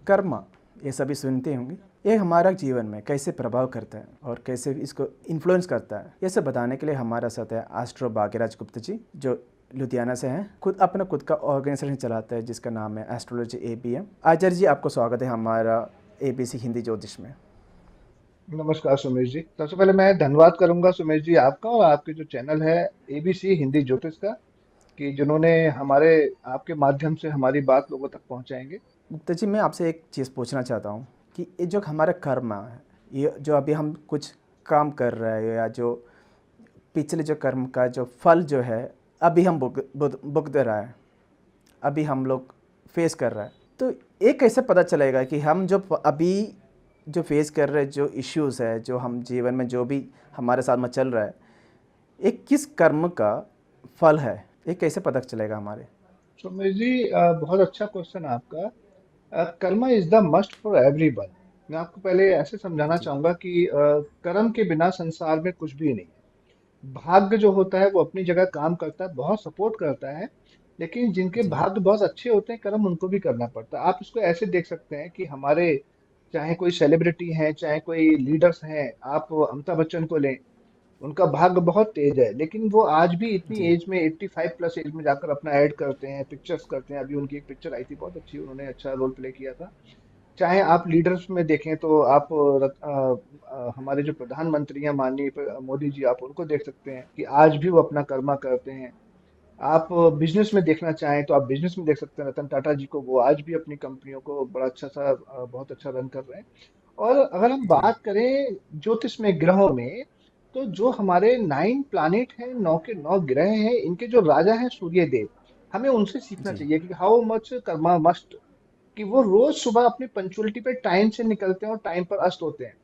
कर्म, ये सभी सुनते होंगे। ये हमारा जीवन में कैसे प्रभाव करता है और कैसे इसको इन्फ्लुएंस करता है, ये सब बताने के लिए हमारा साथ है एस्ट्रो भाग्यराज गुप्ता जी, जो लुधियाना से हैं। खुद का ऑर्गेनाइजेशन चलाता है जिसका नाम है एस्ट्रोलॉजी ABM। आचार्य जी, आपको स्वागत है हमारा ABC हिंदी ज्योतिष में। नमस्कार सुमेश जी। सबसे पहले मैं धन्यवाद करूंगा सुमेश जी आपका और आपके जो चैनल है एबीसी हिंदी ज्योतिष का, कि जिन्होंने हमारे आपके माध्यम से हमारी बात लोगों तक पहुंचाएंगे। गुप्ता जी, मैं आपसे एक चीज़ पूछना चाहता हूँ कि ये जो हमारा कर्म है, ये जो अभी हम कुछ काम कर रहे हैं, या जो पिछले जो कर्म का जो फल जो है अभी हम भुगत रहा है, अभी हम लोग फेस कर रहा है, तो ये कैसे पता चलेगा कि हम जो अभी जो फेस कर रहे जो इश्यूज़ है, जो हम जीवन में जो भी हमारे साथ में चल रहा है, ये किस कर्म का फल है? ये कैसे पता चलेगा हमारे? सुमेश जी, बहुत अच्छा क्वेश्चन आपका। Karma is the must for everyone. मैं आपको पहले ऐसे समझाना जी। चाहूंगा कि कर्म के बिना संसार में कुछ भी नहीं है। भाग्य जो होता है वो अपनी जगह काम करता है, बहुत सपोर्ट करता है। लेकिन जिनके जी। भाग्य बहुत अच्छे होते हैं, कर्म उनको भी करना पड़ता है। आप इसको ऐसे देख सकते हैं कि हमारे, चाहे कोई सेलिब्रिटी हैं, चाहे कोई लीडर्स हैं, आप अमिताभ बच्चन को लें। उनका भाग्य बहुत तेज है, लेकिन वो आज भी इतनी जी। एज में, 85 प्लस एज में जाकर अपना ऐड करते हैं, पिक्चर्स करते हैं। अभी उनकी एक पिक्चर आई थी बहुत अच्छी, उन्होंने अच्छा रोल प्ले किया था। चाहे आप लीडर्स में देखें तो आप हमारे जो प्रधानमंत्री हैं माननीय मोदी जी, आप उनको देख सकते हैं कि आज भी वो अपना कर्मा करते हैं। आप बिजनेस में देखना चाहें तो आप बिजनेस में देख सकते हैं रतन टाटा जी को, वो आज भी अपनी कंपनियों को बड़ा अच्छा सा बहुत अच्छा रन कर रहे हैं। और अगर हम जी। बात करें ज्योतिष में ग्रहों में, तो जो हमारे 9 प्लैनेट हैं, 9 के 9 ग्रह हैं, इनके जो राजा हैं सूर्य देव, हमें उनसे सीखना जी। चाहिए कि हाउ मच कर्मा मस्ट, कि वो रोज सुबह अपनी पंचुअलिटी पे टाइम से निकलते हैं और टाइम पर अस्त होते हैं।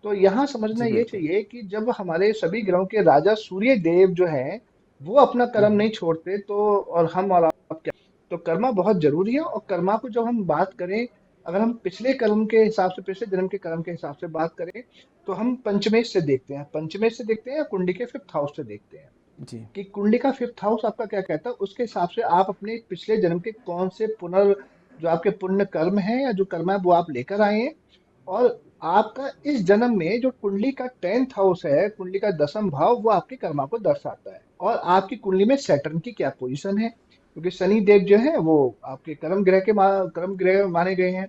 तो यहाँ समझना जी, ये बिल्कुल। चाहिए कि जब हमारे सभी ग्रहों के राजा सूर्य देव जो हैं, वो अपना कर्म नहीं छोड़ते, तो और हम और आप क्या। तो कर्मा बहुत जरूरी है। और कर्मा को जब हम बात करें, अगर हम पिछले कर्म के हिसाब से, पिछले जन्म के कर्म के हिसाब से बात करें, तो हम पंचमेश से देखते हैं, पंचमेश से देखते हैं या कुंडली के 5th हाउस से देखते हैं जी। कि कुंडली का 5th हाउस आपका क्या कहता है। उसके हिसाब से आप अपने पिछले जन्म के कौन से जो आपके पुण्य कर्म है या जो कर्म है वो आप लेकर आए हैं। और आपका इस जन्म में जो कुंडली का 10th हाउस है, कुंडली का 10वां भाव, वो आपके कर्मा को दर्शाता है। और आपकी कुंडली में सैटर्न की क्या पोजीशन है, क्योंकि शनि देव जो है वो आपके कर्म ग्रह माने गए हैं।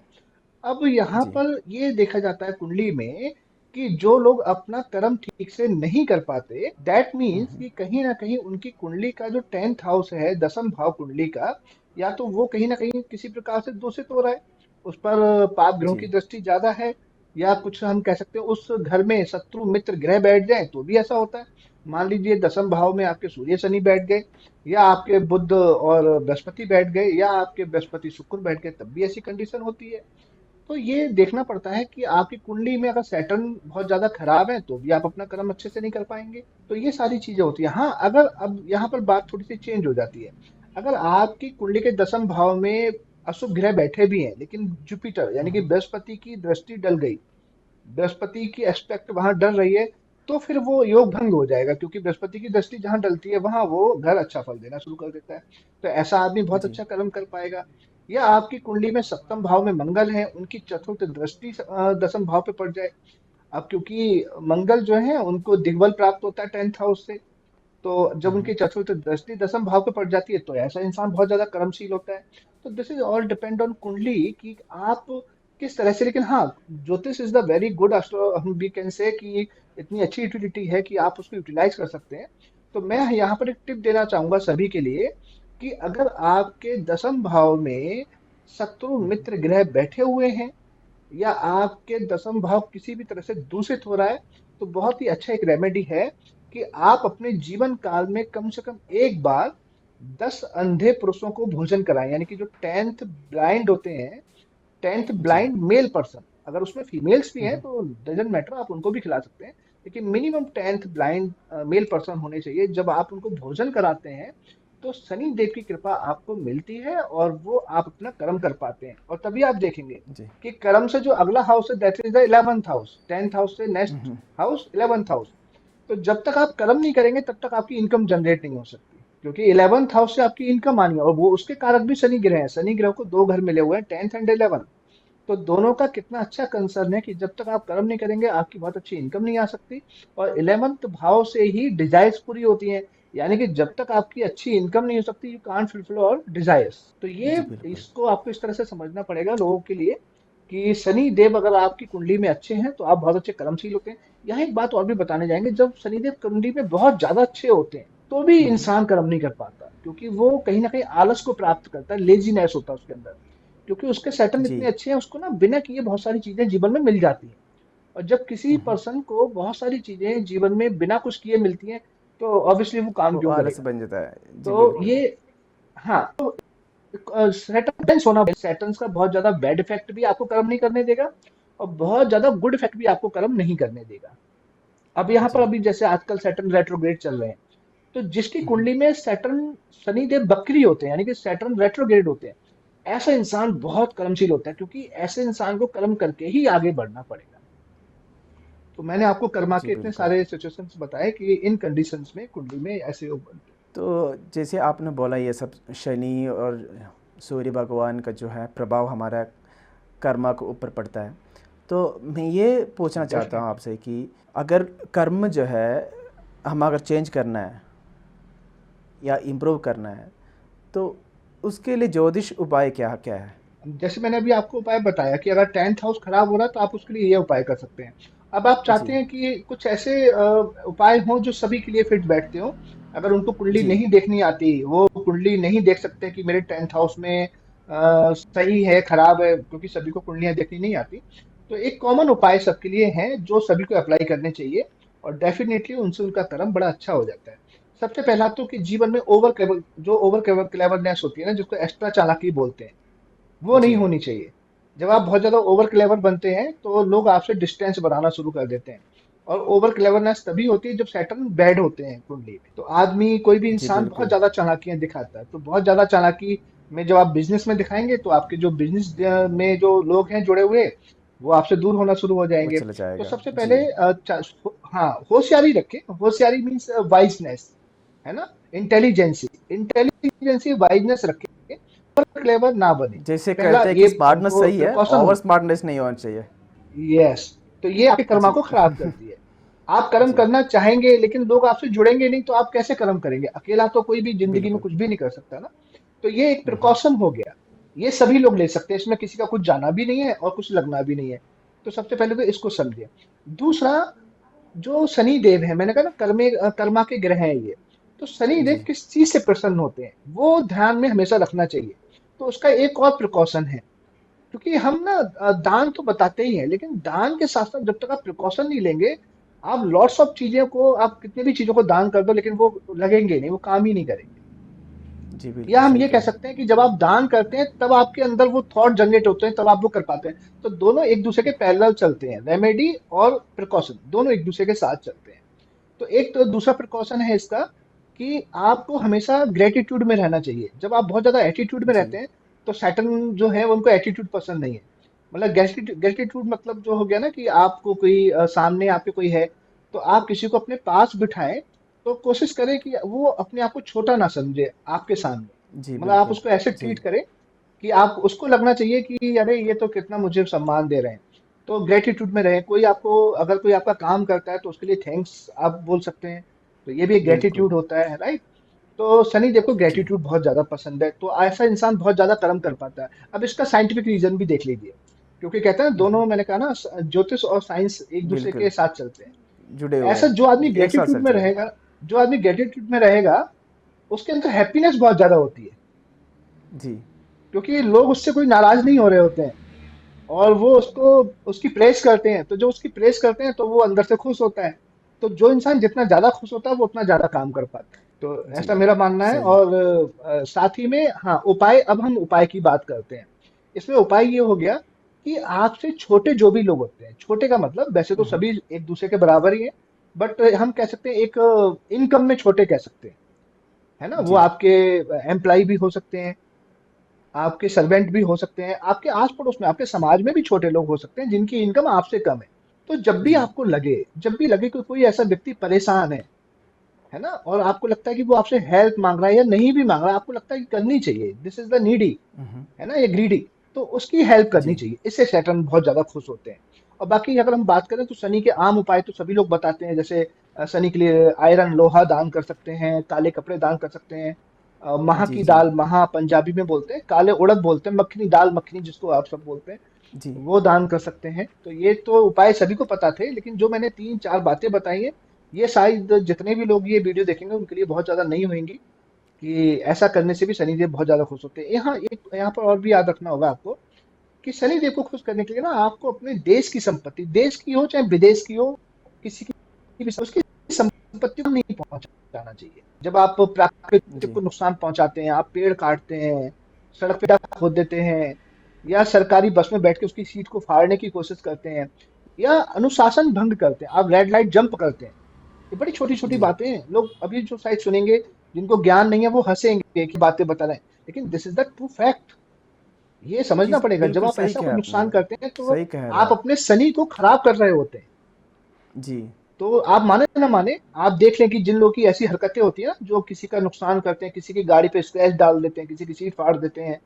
अब यहाँ जी। पर ये देखा जाता है कुंडली में कि जो लोग अपना कर्म ठीक से नहीं कर पाते, दैट मीन्स कि कहीं ना कहीं उनकी कुंडली का जो 10th हाउस है, 10वां भाव कुंडली का, या तो वो कहीं ना कहीं किसी प्रकार से दूषित हो रहा है, उस पर पाप ग्रहों की जी। दृष्टि ज्यादा है। या कुछ हम कह सकते हैं उस घर में शत्रु मित्र ग्रह बैठ जाए तो भी ऐसा होता है। मान लीजिए 10वां भाव में आपके सूर्य शनि बैठ गए, या आपके बुध और बृहस्पति बैठ गए, या आपके बृहस्पति शुक्र बैठ गए, तब भी ऐसी कंडीशन होती है। तो ये देखना पड़ता है कि आपकी कुंडली में अगर सैटर्न बहुत ज्यादा खराब है तो भी आप अपना कर्म अच्छे से नहीं कर पाएंगे। तो ये सारी चीजें होती है। हाँ, अगर अब यहाँ पर बात थोड़ी सी चेंज हो जाती है। अगर आपकी कुंडली के 10वां भाव में अशुभ ग्रह बैठे भी हैं, लेकिन जुपिटर यानी कि बृहस्पति की दृष्टि डल गई, बृहस्पति की एस्पेक्ट वहां डल रही है, तो फिर वो योग भंग हो जाएगा, क्योंकि बृहस्पति की दृष्टि जहां डलती है वहां वो घर अच्छा फल देना शुरू कर देता है। तो ऐसा आदमी बहुत जी। अच्छा कर्म कर पाएगा। या आपकी कुंडली में 7वां भाव में मंगल है, उनकी चतुर्थ दृष्टि 10वां भाव पे पड़ जाए। अब क्योंकि मंगल जो है उनको दिग्बल प्राप्त होता है 10th हाउस से, तो जब उनकी चतुर्थ दृष्टि 10वां भाव पे पड़ जाती है तो ऐसा इंसान बहुत ज्यादा कर्मशील होता है। तो this is all depend on कुंडली कि आप किस तरह से। लेकिन हाँ, ज्योतिष is the very good astro, हम वी कैन से कि इतनी अच्छी यूटिलिटी है कि आप उसको यूटिलाइज कर सकते हैं। तो मैं यहाँ पर एक टिप देना चाहूंगा सभी के लिए कि अगर आपके 10वां भाव में शत्रु मित्र ग्रह बैठे हुए हैं, या आपके 10वां भाव किसी भी तरह से दूषित हो रहा है, तो बहुत ही अच्छा एक रेमेडी है कि आप अपने जीवन काल में कम से कम एक बार 10 अंधे पुरुषों को भोजन कराएं। यानी कि जो 10th ब्लाइंड होते हैं, 10th जी। ब्लाइंड मेल पर्सन, अगर उसमें फीमेल्स भी हैं तो डजेंट मैटर, आप उनको भी खिला सकते हैं। लेकिन minimum 10th blind male person होने चाहिए। जब आप उनको भोजन कराते हैं तो शनि देव की कृपा आपको मिलती है और वो आप अपना कर्म कर पाते हैं। और तभी आप देखेंगे जी। कि कर्म से जो अगला हाउस है, that is the 11th house, 10th house से नेक्स्ट हाउस 11th हाउस। तो जब तक आप कर्म नहीं करेंगे तब तक आपकी इनकम जनरेट नहीं हो सकती, क्योंकि 11th हाउस से आपकी इनकम आनी है। और वो उसके कारक भी शनि ग्रह है, शनि ग्रह को दो घर मिले हुए हैं, 10th एंड 11th। तो दोनों का कितना अच्छा कंसर्न है कि जब तक आप कर्म नहीं करेंगे आपकी बहुत अच्छी इनकम नहीं आ सकती। और 11th भाव से ही डिजायर्स पूरी होती हैं। यानी कि जब तक आपकी अच्छी इनकम नहीं हो सकती, यू कांट फुलफिल और डिजायर्स। तो ये जी बिल्कुल। इसको आपको इस तरह से समझना पड़ेगा लोगों के लिए कि शनि देव अगर आपकी कुंडली में अच्छे हैं तो आप बहुत अच्छे कर्मशील होते हैं। यहाँ एक बात और भी बताने जाएंगे, जब शनिदेव कुंडली में बहुत ज्यादा अच्छे होते हैं तो भी इंसान कर्म नहीं कर पाता, क्योंकि वो कहीं ना कहीं आलस को प्राप्त करता है, लेजीनेस होता है उसके अंदर। क्योंकि उसके सैटर्न जी इतने अच्छे हैं, उसको ना बिना किए बहुत सारी चीजें जीवन में मिल जाती हैं। और जब किसी पर्सन को बहुत सारी चीजें जीवन में बिना कुछ किए मिलती हैं, तो ऑब्वियसली वो काम वो क्यों आलस करेगा। बन जाता है। जी तो बिल्कुल। ये, हाँ, तो सैटर्न होना, सैटर्न का बहुत ज्यादा बैड इफेक्ट भी आपको कर्म नहीं करने देगा, और बहुत ज्यादा गुड इफेक्ट भी आपको कर्म नहीं करने देगा। अब यहाँ पर जी। अभी जैसे आजकल सैटर्न रेट्रोग्रेड चल रहे हैं, तो जिसकी कुंडली में सैटर्न, शनिदेव बकरी होते हैं, यानी कि सैटर्न रेट्रोग्रेड होते हैं, ऐसा इंसान बहुत कर्मशील होता है, क्योंकि ऐसे इंसान को कर्म करके ही आगे बढ़ना पड़ेगा। तो मैंने आपको कर्मा जी के इतने बिल्कुल। सारे सिचुएशंस बताए कि इन कंडीशंस में कुंडली में ऐसे योग बनते हैं। तो जैसे आपने बोला ये सब शनि और सूर्य भगवान का जो है प्रभाव हमारा कर्मा के ऊपर पड़ता है। तो मैं ये पूछना चाहता हूँ डेफिनेटली। आपसे कि अगर कर्म जो है हम अगर चेंज करना है या इम्प्रूव करना है, तो उसके लिए ज्योतिष उपाय क्या क्या है? जैसे मैंने अभी आपको उपाय बताया कि अगर 10th हाउस खराब हो रहा है तो आप उसके लिए ये उपाय कर सकते हैं। अब आप चाहते जी। हैं कि कुछ ऐसे उपाय हों जो सभी के लिए फिट बैठते हो। अगर उनको कुंडली जी। नहीं देखनी आती, वो कुंडली नहीं देख सकते कि मेरे 10th हाउस में सही है खराब है, क्योंकि सभी को कुंडलियां देखनी नहीं आती। तो एक कॉमन उपाय सबके लिए है जो सभी को अप्लाई करने चाहिए, और डेफिनेटली उनसे उनका कर्म बड़ा अच्छा हो जाता है। सबसे पहला तो कि जीवन में ओवर क्लेवरनेस होती है ना, जिसको एक्स्ट्रा चालाकी बोलते हैं, वो नहीं जी। होनी चाहिए। जब आप बहुत ज्यादा ओवर क्लेवर बनते हैं तो लोग आपसे डिस्टेंस बनाना शुरू कर देते हैं। और ओवर क्लेवरनेस तभी होती है जब सैटर्न बैड होते हैं कुंडली में। तो आदमी, कोई भी जी इंसान बहुत बिल्कुल। ज्यादा चालाकियां दिखाता है, तो बहुत ज्यादा चालाकी में जब आप बिजनेस में दिखाएंगे तो आपके जो बिजनेस में जो लोग हैं जुड़े हुए, वो आपसे दूर होना शुरू हो वो जाएंगे। चला तो जाएगा। सबसे जी। पहले हाँ, होशियारी रखें। होशियारी मीन्स वाइजनेस, है ना, इंटेलिजेंसी। इंटेलिजेंसी वाइजनेस रखें, क्लेवर ना बने। जैसे पहला कहते हैं कि ये स्मार्टनेस जो सही है, प्रिकॉशन ओवर होता स्मार्टनेस नहीं होना चाहिए। है, यस, तो ये आपके कर्मा जी। को खराब करती है। आप कर्म जी करना चाहेंगे लेकिन लोग आपसे जुड़ेंगे नहीं, तो आप कैसे कर्म करेंगे? अकेला तो कोई भी जिंदगी में बिल्कुल। कुछ भी नहीं कर सकता ना। तो ये एक प्रिकॉशन हो गया, ये सभी लोग ले सकते हैं, इसमें किसी का कुछ जाना भी नहीं है और कुछ लगना भी नहीं है। तो सबसे पहले तो इसको समझिए। दूसरा, जो शनि देव है, मैंने कहा ना कर्मा के ग्रह हैं ये, तो शनि देव जी। किस चीज से प्रसन्न होते हैं वो ध्यान में हमेशा रखना चाहिए। तो उसका एक और प्रिकॉशन है, क्योंकि हम ना दान तो बताते ही हैं, लेकिन दान के साथ साथ जब तक आप प्रिकॉशन नहीं लेंगे, आप लॉट्स ऑफ चीजों को, आप कितनी भी चीजों को दान कर दो लेकिन वो लगेंगे नहीं, वो काम ही नहीं करेंगे। जी या बिल्कुल हम सही ये कह कह रहे हैं। सकते हैं कि जब आप दान करते हैं तब आपके अंदर वो थॉट जनरेट होते हैं, तब आप वो कर पाते हैं। तो दोनों एक दूसरे के पैरेलल चलते हैं, रेमेडी और प्रिकॉशन दोनों एक दूसरे के साथ चलते हैं। तो एक तो दूसरा प्रिकॉशन है इसका कि आपको हमेशा ग्रेटिट्यूड में रहना चाहिए। जब आप बहुत ज्यादा एटीट्यूड में जी। रहते हैं, तो सैटर्न जो है उनको एटीट्यूड पसंद नहीं है। मतलब ग्रेटिट्यूड मतलब जो हो गया ना कि आपको कोई सामने आपके कोई है, तो आप किसी को अपने पास बिठाएं, तो कोशिश करें कि वो अपने आप को छोटा ना समझे आपके सामने। जी मतलब आप बिल्कुल। उसको ऐसे जी। ट्रीट करें कि आप उसको लगना चाहिए कि अरे ये तो कितना मुझे सम्मान दे रहे हैं। तो ग्रेटिट्यूड में रहें। कोई आपको, अगर कोई आपका काम करता है तो उसके लिए थैंक्स आप बोल सकते हैं। तो ये भी एक बिल्कुल। ग्रेटिट्यूड होता है, राइट। तो शनि देखो जी। ग्रेटिट्यूड बहुत ज्यादा पसंद है, तो ऐसा इंसान बहुत ज्यादा कर्म कर पाता है। अब इसका साइंटिफिक रीजन भी देख लीजिए, क्योंकि कहते हैं ना, दोनों, मैंने कहा ना, ज्योतिष और साइंस एक दूसरे के बिल्कुल साथ चलते हैं। जुड़े हुए ऐसा जो आदमी हैं, एक साथ ग्रेटिट्यूड में चलते हैं। रहेगा, जो आदमी ग्रेटिट्यूड में रहेगा, उसके अंदर हैप्पीनेस बहुत ज्यादा होती है, जी। क्योंकि लोग उससे कोई नाराज नहीं हो रहे होते हैं, और वो उसको, उसकी प्रेस करते हैं। तो जो उसकी प्रेस करते हैं तो वो अंदर से खुश होता है। तो जो इंसान जितना ज्यादा खुश होता है वो उतना ज्यादा काम कर पाता है। तो जी ऐसा मेरा मानना है। सही। और साथ ही में, हाँ, उपाय, अब हम उपाय की बात करते हैं। इसमें उपाय ये हो गया कि आपसे छोटे जो भी लोग होते हैं, छोटे का मतलब वैसे तो सभी एक दूसरे के बराबर ही है, बट हम कह सकते हैं एक इनकम में छोटे कह सकते हैं, है ना। वो जी। आपके एम्प्लॉय भी हो सकते हैं, आपके सर्वेंट भी हो सकते हैं, आपके आस पड़ोस में, आपके समाज में भी छोटे लोग हो सकते हैं जिनकी इनकम आपसे कम है। तो जब भी जी। आपको लगे, जब भी लगे कि कोई ऐसा व्यक्ति परेशान है ना, और आपको लगता है कि वो आपसे हेल्प मांग रहा है, या नहीं भी मांग रहा है, आपको लगता है कि करनी चाहिए, दिस इज द नीडी, है ना, ये ग्रीडी, तो उसकी हेल्प करनी जी, चाहिए। इससे सैटर्न बहुत ज्यादा खुश होते हैं। और बाकी अगर हम बात करें तो शनि के आम उपाय तो सभी लोग बताते हैं, जैसे शनि के लिए आयरन लोहा दान कर सकते हैं, काले कपड़े दान कर सकते हैं, महा जी, की जी, दाल, महा पंजाबी में बोलते हैं, काले उड़द बोलते हैं, मखनी दाल मखनी जिसको आप सब बोलते हैं, जी, वो दान कर सकते हैं। तो ये तो उपाय सभी को पता थे, लेकिन जो मैंने तीन चार बातें बताई हैं, ये शायद जितने भी लोग ये वीडियो देखेंगे उनके लिए बहुत ज्यादा नहीं होंगी, कि ऐसा करने से भी शनिदेव बहुत ज्यादा खुश होते हैं। यहाँ पर और भी याद रखना होगा आपको, कि शनिदेव को खुश करने के लिए ना आपको अपने देश की संपत्ति, देश की हो चाहे विदेश की हो, किसी की भी उसकी संपत्ति को नहीं पहुंचाना चाहिए। जब आप प्राकृतिक जी, को नुकसान पहुंचाते हैं, आप पेड़ काटते हैं, सड़क पे गड्ढा खोद देते हैं, या सरकारी बस में बैठ के उसकी सीट को फाड़ने की कोशिश करते हैं, या अनुशासन भंग करते हैं, आप रेड लाइट जंप करते हैं, ये बड़ी छोटी छोटी जी। बातें हैं। लोग अभी जो शायद सुनेंगे, जिनको ज्ञान नहीं है, वो हंसेंगे कि बातें बता रहे हैं, लेकिन this is the true fact. ये जी, समझना पड़ेगा, जब बिल्कुल आप सही ऐसा कोई कहा नुकसान आपने। करते हैं तो सही कह रहे हैं आप आप। अपने शनि को खराब कर रहे होते हैं। जी, तो आप माने ना माने, आप देख लें कि जिन लोगों की ऐसी हरकतें होती है ना, जो किसी का नुकसान करते हैं, किसी की गाड़ी पे स्क्रैच डाल देते हैं, किसी की सीट फाड़ देते हैं,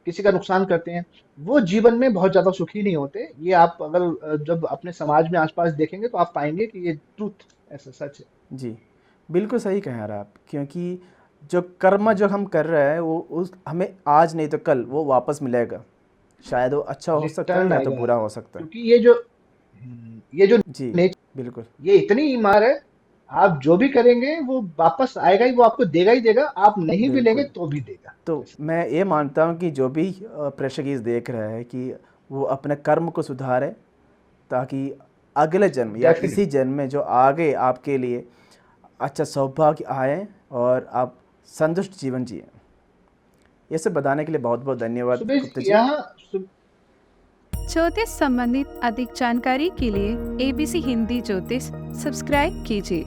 किसी का नुकसान करते हैं, वो जीवन में बहुत ज्यादा सुखी नहीं होते। ये आप अगर जब अपने समाज में आसपास देखेंगे तो आप पाएंगे कि ये ट्रूथ ऐसा सच है। जी। बिल्कुल सही कह रहे हैं आप, क्योंकि जो कर्म जो हम कर रहे हैं वो उस हमें आज नहीं तो कल वो वापस मिलेगा। शायद वो अच्छा हो सकता है रिटर्न या तो आएगा, बुरा हो सकता है। क्योंकि ये जो जी, बिल्कुल। ये इतनी ईमार है, आप जो भी करेंगे वो वापस आएगा ही, वो आपको देगा ही देगा, आप नहीं भी लेंगे बिल्कुल। तो भी देगा। तो ऐसा मैं ये मानता हूँ कि जो भी प्रेक्षक इस देख रहे हैं कि वो अपने कर्म को सुधारे, ताकि अगले जन्म या इसी डेफिनेटली। जन्म में जो आगे आपके लिए अच्छा सौभाग्य आए और आप संतुष्ट जीवन जिए। ये सब बताने के लिए बहुत बहुत धन्यवाद सुबह गुप्ता जी। यहाँ ज्योतिष संबंधित अधिक जानकारी के लिए ABC हिंदी ज्योतिष सब्सक्राइब कीजिए।